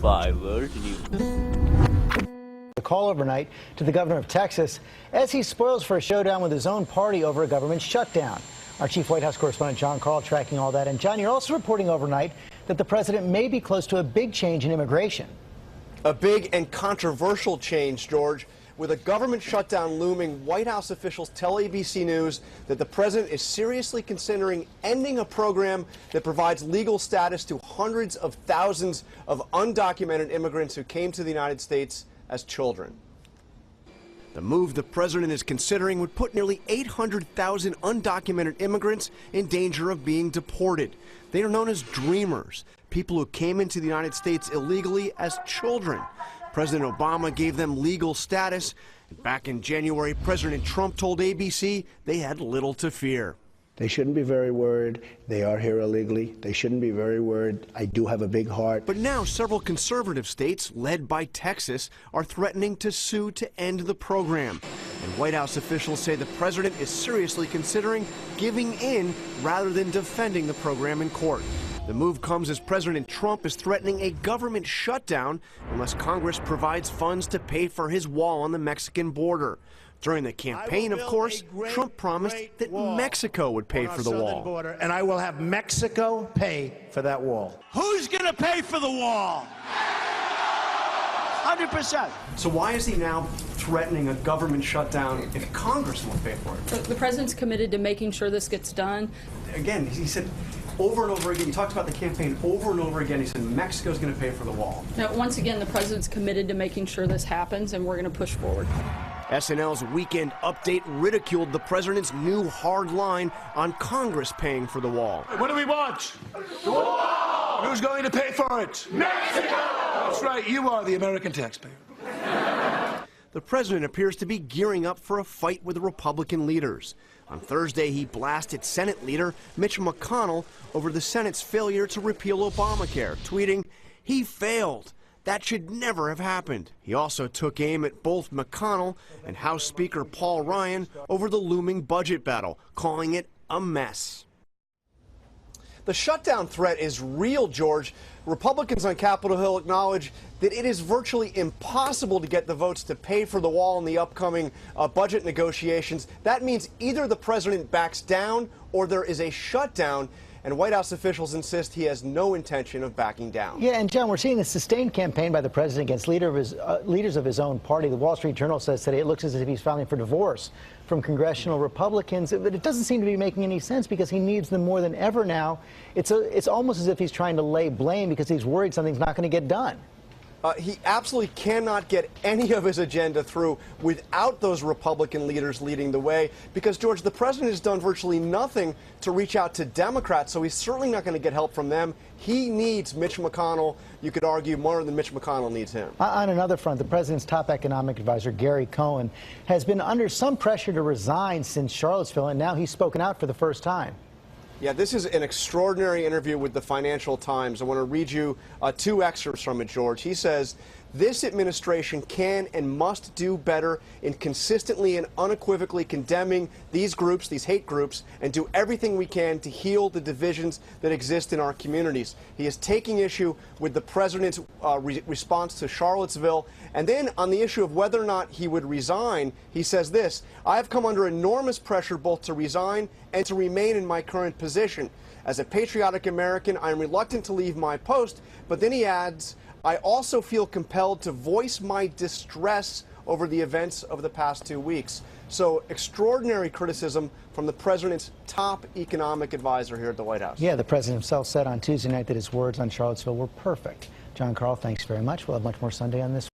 5 World News. A call overnight to the governor of Texas as he spoils for a showdown with his own party over a government shutdown. Our chief White House correspondent John Carl tracking all that. And John, you're also reporting overnight that the president may be close to a big change in immigration. A big and controversial change, George. With a government shutdown looming, White House officials tell ABC News that the president is seriously considering ending a program that provides legal status to hundreds of thousands of undocumented immigrants who came to the United States as children. The move the president is considering would put nearly 800,000 undocumented immigrants in danger of being deported. They are known as dreamers, people who came into the United States illegally as children. President Obama gave them legal status, and back in January, President Trump told ABC they had little to fear. They shouldn't be very worried. They are here illegally. They shouldn't be very worried. I do have a big heart. But now several conservative states, led by Texas, are threatening to sue to end the program. And White House officials say the president is seriously considering giving in rather than defending the program in court. The move comes as President Trump is threatening a government shutdown unless Congress provides funds to pay for his wall on the Mexican border. During the campaign, of course, Trump promised that Mexico would pay for the wall. Border, and I will have Mexico pay for that wall. Who's going to pay for the wall? 100%. So why is he now threatening a government shutdown if Congress won't pay for it? The president's committed to making sure this gets done. Again, he said over and over again, he talked about the campaign over and over again, he said Mexico's going to pay for the wall. Now, once again, the president's committed to making sure this happens, and we're going to push forward. SNL's Weekend Update ridiculed the president's new hard line on Congress paying for the wall. What do we want? The wall! Who's going to pay for it? Mexico! That's right, you are the American taxpayer. The president appears to be gearing up for a fight with the Republican leaders. On Thursday, he blasted Senate leader Mitch McConnell over the Senate's failure to repeal Obamacare, tweeting, "He failed. That should never have happened." He also took aim at both McConnell and House Speaker Paul Ryan over the looming budget battle, calling it a mess. The shutdown threat is real, George. Republicans on Capitol Hill acknowledge that it is virtually impossible to get the votes to pay for the wall in the upcoming budget negotiations. That means either the president backs down or there is a shutdown. And White House officials insist he has no intention of backing down. Yeah, and John, we're seeing a sustained campaign by the president against leaders of his own party. The Wall Street Journal says today it looks as if he's filing for divorce from congressional Republicans. But it doesn't seem to be making any sense because he needs them more than ever now. It's almost as if he's trying to lay blame because he's worried something's not going to get done. He absolutely cannot get any of his agenda through without those Republican leaders leading the way because, George, the president has done virtually nothing to reach out to Democrats, so he's certainly not going to get help from them. He needs Mitch McConnell, you could argue, more than Mitch McConnell needs him. On another front, the president's top economic advisor, Gary Cohn, has been under some pressure to resign since Charlottesville, and now he's spoken out for the first time. Yeah, this is an extraordinary interview with the Financial Times. I want to read you two excerpts from it, George. He says, "This administration can and must do better in consistently and unequivocally condemning these groups, these hate groups, and do everything we can to heal the divisions that exist in our communities." He is taking issue with the president's response to Charlottesville. And then on the issue of whether or not he would resign, he says this, "I have come under enormous pressure both to resign and to remain in my current position. As a patriotic American, I am reluctant to leave my post." But then he adds, "I also feel compelled to voice my distress over the events of the past 2 weeks." So extraordinary criticism from the president's top economic advisor here at the White House. Yeah, the president himself said on Tuesday night that his words on Charlottesville were perfect. John Carl, thanks very much. We'll have much more Sunday on this.